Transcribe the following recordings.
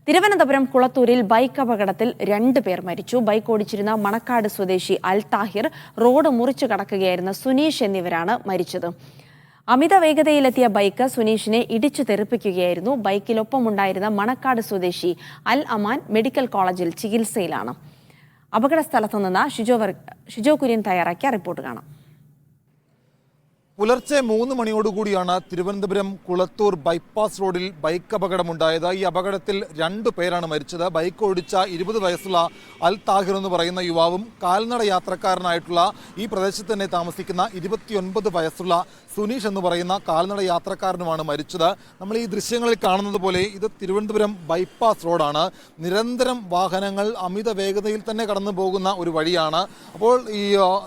Thiruvananthapuram കുളത്തൂരിൽ bike അപകടത്തിൽ 2 പേർ മരിച്ചു. ബൈക്ക് ഓടിച്ചിരുന്ന മണക്കാട് സ്വദേശി അൽ താഹിർ, റോഡ് മുറിച്ചു കടക്കുകയായിരുന്ന സുനീഷ് എന്നിവരാണ് മരിച്ചത്. അമിത വേഗതയിലെത്തിയ ബൈക്ക് സുനീഷിനെ ഇടിച്ചു തെറിപ്പിക്കുകയായിരുന്നു. ബൈക്കിലൊപ്പമുണ്ടായിരുന്ന മണക്കാട് സ്വദേശി അൽ അമാൻ മെഡിക്കൽ കോളേജിൽ ചികിത്സയിലാണ്. അപകട സ്ഥലത്തു നിന്ന് ഷിജോ കുര്യൻ തയ്യാറാക്കിയ റിപ്പോർട്ട് കാണാം. പുലർച്ചെ 3 മണിയോടുകൂടിയാണ് തിരുവനന്തപുരം കുളത്തൂർ ബൈപ്പാസ് റോഡിൽ ബൈക്ക് അപകടമുണ്ടായത്. ഈ അപകടത്തിൽ 2 പേരാണ് മരിച്ചത്. ബൈക്ക് ഓടിച്ച 20 വയസ്സുള്ള അൽ താഹിർ എന്ന് പറയുന്ന യുവാവും കാൽനട യാത്രക്കാരനായിട്ടുള്ള ഈ പ്രദേശത്ത് തന്നെ താമസിക്കുന്ന 29 വയസ്സുള്ള സുനീഷ് എന്ന് പറയുന്ന കാൽനട യാത്രക്കാരനുമാണ് മരിച്ചത്. നമ്മൾ ഈ ദൃശ്യങ്ങളിൽ കാണുന്നത് പോലെ ഇത് തിരുവനന്തപുരം ബൈപ്പാസ് റോഡാണ്. നിരന്തരം വാഹനങ്ങൾ അമിത വേഗതയിൽ തന്നെ കടന്നു പോകുന്ന ഒരു വഴിയാണ്. അപ്പോൾ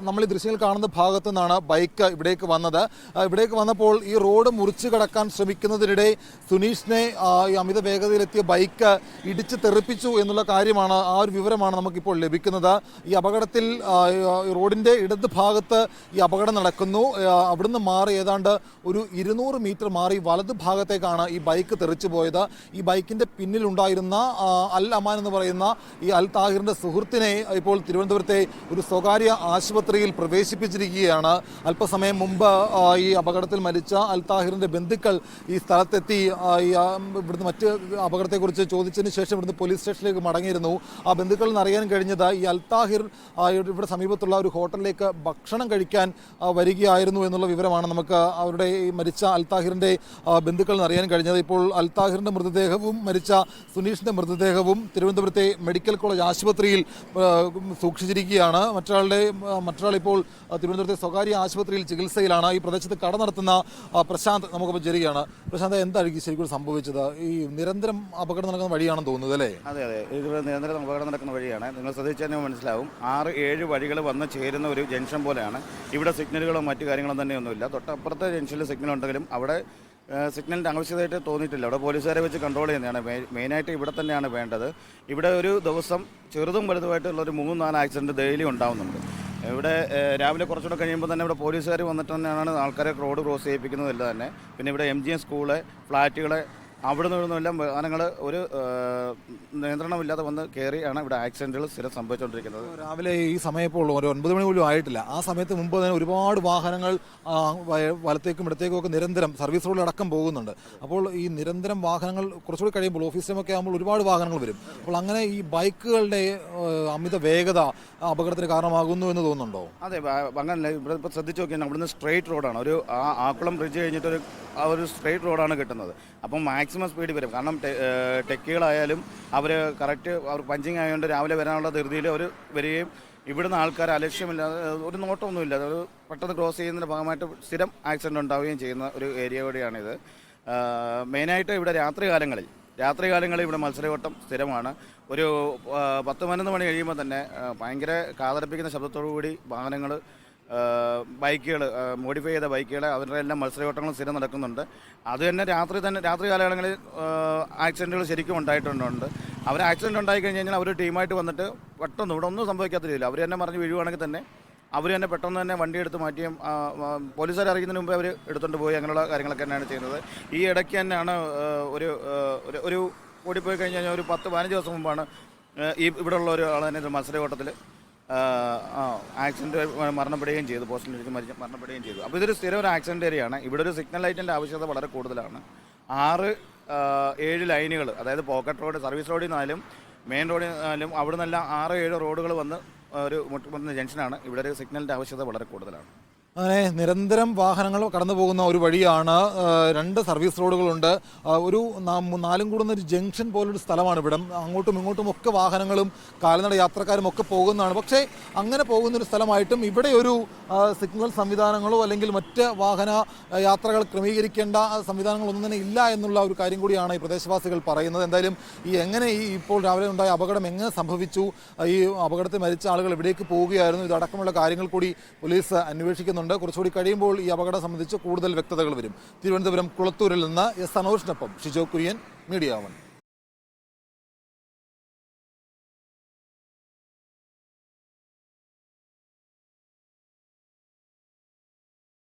നമ്മൾ ഈ ദൃശ്യങ്ങൾ കാണുന്ന ഭാഗത്തു നിന്നാണ് ബൈക്ക് ഇവിടേക്ക് വന്നത്. ഇവിടേക്ക് വന്നപ്പോൾ ഈ റോഡ് മുറിച്ചു കടക്കാൻ ശ്രമിക്കുന്നതിനിടെ സുനീഷിനെ ഈ അമിത വേഗതയിലെത്തിയ ബൈക്ക് ഇടിച്ച് തെറിപ്പിച്ചു എന്നുള്ള കാര്യമാണ്, ആ ഒരു വിവരമാണ് നമുക്കിപ്പോൾ ലഭിക്കുന്നത്. ഈ അപകടത്തിൽ റോഡിൻ്റെ ഇടത് ഭാഗത്ത് ഈ അപകടം നടക്കുന്നു. അവിടുന്ന് മാറി ഏതാണ്ട് ഒരു 200 മീറ്റർ മാറി വലത് ഭാഗത്തേക്കാണ് ഈ ബൈക്ക് തെറിച്ചു പോയത്. ഈ ബൈക്കിൻ്റെ പിന്നിലുണ്ടായിരുന്ന അൽ അമാൻ എന്ന് പറയുന്ന ഈ അൽ താഹിറിൻ്റെ സുഹൃത്തിനെ ഇപ്പോൾ തിരുവനന്തപുരത്തെ ഒരു സ്വകാര്യ ആശുപത്രിയിൽ പ്രവേശിപ്പിച്ചിരിക്കുകയാണ്. അല്പസമയം മുമ്പ് ഈ അപകടത്തിൽ മരിച്ച അൽ താഹിറിൻ്റെ ബന്ധുക്കൾ ഈ സ്ഥലത്തെത്തി ഇവിടുന്ന് മറ്റ് അപകടത്തെക്കുറിച്ച് ചോദിച്ചതിന് ശേഷം ഇവിടുന്ന് പോലീസ് സ്റ്റേഷനിലേക്ക് മടങ്ങിയിരുന്നു. ആ ബന്ധുക്കളിൽ നിന്ന് അറിയാൻ കഴിഞ്ഞത് ഈ അൽ താഹിർ ഇവിടെ സമീപത്തുള്ള ഒരു ഹോട്ടലിലേക്ക് ഭക്ഷണം കഴിക്കാൻ വരികയായിരുന്നു എന്നുള്ള വിവരമാണ് നമുക്ക് അവരുടെ ഈ മരിച്ച അൽ താഹിറിൻ്റെ ബന്ധുക്കളിൽ നിന്ന് അറിയാൻ കഴിഞ്ഞത്. ഇപ്പോൾ അൽ താഹിറിൻ്റെ മൃതദേഹവും മരിച്ച സുനീഷിൻ്റെ മൃതദേഹവും തിരുവനന്തപുരത്തെ മെഡിക്കൽ കോളേജ് ആശുപത്രിയിൽ സൂക്ഷിച്ചിരിക്കുകയാണ്. മറ്റൊരാൾ ഇപ്പോൾ തിരുവനന്തപുരത്തെ സ്വകാര്യ ആശുപത്രിയിൽ ചികിത്സയിലാണ്. ഈ പ്രദേശത്ത് കട നടത്തുന്ന പ്രശാന്ത് നമുക്കിപ്പോൾ ചേരുകയാണ്. പ്രശാന്ത്, എന്തായിരിക്കും ശരിക്കും സംഭവിച്ചത്? ഈ നിരന്തരം അപകടം നടക്കുന്ന വഴിയാണെന്ന് തോന്നുന്നത് അല്ലേ? അതെ, ഇത് നിരന്തരം അപകടം നടക്കുന്ന വഴിയാണ്. നിങ്ങൾ ശ്രദ്ധിച്ചാൽ മനസ്സിലാവും. 6-7 വഴികൾ വന്ന് ചേരുന്ന ഒരു ജംഗ്ഷൻ പോലെയാണ്. ഇവിടെ സിഗ്നലുകളോ മറ്റു കാര്യങ്ങളോ തന്നെയൊന്നുമില്ല. തൊട്ടപ്പുറത്തെ ജംഗ്ഷനിൽ സിഗ്നൽ ഉണ്ടെങ്കിലും അവിടെ സിഗ്നലിൻ്റെ ആവശ്യമായിട്ട് തോന്നിയിട്ടില്ല. അവിടെ പോലീസുകാരെ വെച്ച് കൺട്രോൾ ചെയ്യുന്നതാണ് മെയിനായിട്ട്. ഇവിടെ തന്നെയാണ് വേണ്ടത്. ഇവിടെ ഒരു ദിവസം ചെറുതും വലുതുമായിട്ടുള്ള ഒരു 3-4 ആക്സിഡൻറ്റ് ഡെയിലി ഉണ്ടാവുന്നുണ്ട്. ഇവിടെ രാവിലെ കുറച്ചുകൂടെ കഴിയുമ്പോൾ തന്നെ ഇവിടെ പോലീസുകാർ വന്നിട്ട് തന്നെയാണ് ആൾക്കാരെ റോഡ് ക്രോസ് ചെയ്യിപ്പിക്കുന്നതെല്ലാം തന്നെ. പിന്നെ ഇവിടെ MGM സ്കൂള്, ഫ്ലാറ്റുകളെ അവിടെ നിന്നെല്ലാം വാഹനങ്ങൾ ഒരു നിയന്ത്രണമില്ലാതെ വന്ന് കയറിയാണ് ഇവിടെ ആക്സിഡൻറ്റുകൾ സ്ഥിരം സംഭവിച്ചുകൊണ്ടിരിക്കുന്നത്. രാവിലെ ഈ സമയം ഇപ്പോൾ ഒരു 9 മണി പോലും ആയിട്ടില്ല. ആ സമയത്ത് മുമ്പ് തന്നെ ഒരുപാട് വാഹനങ്ങൾ വലത്തേക്കും ഇടത്തേക്കും ഒക്കെ നിരന്തരം സർവീസ് റോഡിലടക്കം പോകുന്നുണ്ട്. അപ്പോൾ ഈ നിരന്തരം വാഹനങ്ങൾ കുറച്ചുകൂടി കഴിയുമ്പോൾ ഓഫീസ് ടൈമൊക്കെ ആകുമ്പോൾ ഒരുപാട് വാഹനങ്ങൾ വരും. അപ്പോൾ അങ്ങനെ ഈ ബൈക്കുകളുടെ അമിത വേഗത അപകടത്തിന് കാരണമാകുന്നു എന്ന് തോന്നുന്നുണ്ടോ? അതെ, അങ്ങനെ ഇവിടെ ഇപ്പോൾ ശ്രദ്ധിച്ച് നോക്കിയാൽ അവിടുന്ന് സ്ട്രെയിറ്റ് റോഡാണ്. ഒരു ആക്കുളം ബ്രിഡ്ജ് കഴിഞ്ഞിട്ട് ഒരു സ്ട്രെയിറ്റ് റോഡാണ് കിട്ടുന്നത്. അപ്പം മാക്സിമം സ്പീഡ് വരും. കാരണം ടെക്കുകളായാലും അവർ കറക്റ്റ് അവർ പഞ്ചിങ് ആയതുകൊണ്ട് രാവിലെ വരാനുള്ള ധൃതിയിൽ അവർ വരികയും ഇവിടുന്ന് ആൾക്കാർ അലക്ഷ്യമില്ലാതെ ഒരു നോട്ടമൊന്നുമില്ലാതെ ഒരു പെട്ടെന്ന് ക്രോസ് ചെയ്യുന്നതിൻ്റെ ഭാഗമായിട്ട് സ്ഥിരം ആക്സിഡൻറ്റ് ഉണ്ടാവുകയും ചെയ്യുന്ന ഒരു ഏരിയ കൂടിയാണിത്. മെയിനായിട്ട് ഇവിടെ രാത്രികാലങ്ങളിൽ ഇവിടെ മത്സരയോട്ടം സ്ഥിരമാണ്. ഒരു 10-11 മണി കഴിയുമ്പോൾ തന്നെ ഭയങ്കര കാതടപ്പിക്കുന്ന ശബ്ദത്തോടു കൂടി വാഹനങ്ങൾ, ബൈക്കുകൾ, മോഡിഫൈ ചെയ്ത ബൈക്കുകൾ, അവരുടെ എല്ലാം മത്സരയോട്ടങ്ങളും സ്ഥിരം നടക്കുന്നുണ്ട്. അത് തന്നെ രാത്രി കാലങ്ങളിൽ ആക്സിഡൻറ്റുകൾ ശരിക്കും ഉണ്ടായിട്ടുണ്ട്. അവർ ആക്സിഡൻറ്റ് ഉണ്ടായി കഴിഞ്ഞ് കഴിഞ്ഞാൽ അവർ ടീമായിട്ട് വന്നിട്ട് പെട്ടെന്ന് ഇവിടെ ഒന്നും സംഭവിക്കാത്ത രീതിയിൽ അവർ തന്നെ മറിഞ്ഞ് വീഴുവാണെങ്കിൽ തന്നെ അവർ തന്നെ പെട്ടെന്ന് തന്നെ വണ്ടി എടുത്ത് മാറ്റിയും പോലീസുകാർ അറിയുന്നതിന് മുമ്പ് അവർ എടുത്തുകൊണ്ട് പോയി അങ്ങനെയുള്ള കാര്യങ്ങളൊക്കെ തന്നെയാണ് ചെയ്യുന്നത്. ഈ ഇടയ്ക്ക് തന്നെയാണ് ഒരു ഓടിപ്പോയി കഴിഞ്ഞ് കഴിഞ്ഞാൽ ഒരു 10-15 ദിവസം മുമ്പാണ് ഇവിടെ ഉള്ള ഒരു ആൾ തന്നെ മത്സരയോട്ടത്തിൽ ആക്സിഡൻറ്റ് മരണപ്പെടുകയും ചെയ്തു. പോസ്റ്റിലിരിച്ച് മരണപ്പെടുകയും ചെയ്തു. അപ്പോൾ ഇതൊരു സ്ഥിരം ഒരു ആക്സിഡൻറ്റ് ഏരിയയാണ്. ഇവിടെ ഒരു സിഗ്നൽ ലൈറ്റിൻ്റെ ആവശ്യകത വളരെ കൂടുതലാണ്. 6-7 ലൈനുകൾ, അതായത് പോക്കറ്റ് റോഡ്, സർവീസ് റോഡിൽ നിന്നാലും മെയിൻ റോഡിൽ നിന്നാലും അവിടെ നിന്നെല്ലാം 6-7 റോഡുകൾ വന്ന് ഒരു മുട്ടുന്ന ജംഗ്ഷനാണ്. ഇവിടെ ഒരു സിഗ്നലിൻ്റെ ആവശ്യകത വളരെ കൂടുതലാണ്. അങ്ങനെ നിരന്തരം വാഹനങ്ങൾ കടന്നു പോകുന്ന ഒരു വഴിയാണ്. 2 സർവീസ് റോഡുകളുണ്ട്. ഒരു 4 കൂടുന്ന ഒരു ജംഗ്ഷൻ പോലൊരു സ്ഥലമാണ് ഇവിടം. അങ്ങോട്ടും ഇങ്ങോട്ടും ഒക്കെ വാഹനങ്ങളും കാൽനട യാത്രക്കാരും ഒക്കെ പോകുന്നതാണ്. പക്ഷേ അങ്ങനെ പോകുന്നൊരു സ്ഥലമായിട്ടും ഇവിടെ ഒരു സിഗ്നൽ സംവിധാനങ്ങളോ അല്ലെങ്കിൽ മറ്റ് വാഹന യാത്രകൾ ക്രമീകരിക്കേണ്ട സംവിധാനങ്ങളൊന്നും തന്നെ ഇല്ല എന്നുള്ള ഒരു കാര്യം കൂടിയാണ് ഈ പ്രദേശവാസികൾ പറയുന്നത്. എന്തായാലും ഇപ്പോൾ രാവിലെ ഉണ്ടായ അപകടം എങ്ങനെ സംഭവിച്ചു, ഈ അപകടത്തിൽ മരിച്ച ആളുകൾ എവിടേക്ക് പോവുകയായിരുന്നു, ഇതടക്കമുള്ള കാര്യങ്ങൾ കൂടി പോലീസ് അന്വേഷിക്കുന്നുണ്ട്. കുറച്ചുകൂടി കഴിയുമ്പോൾ ഈ അപകടം സംബന്ധിച്ച് കൂടുതൽ വ്യക്തതകൾ വരും. തിരുവനന്തപുരം കുളത്തൂരിൽ നിന്ന് എസ് അനോഷിനൊപ്പം ഷിജോ കുര്യൻ, മീഡിയ 1.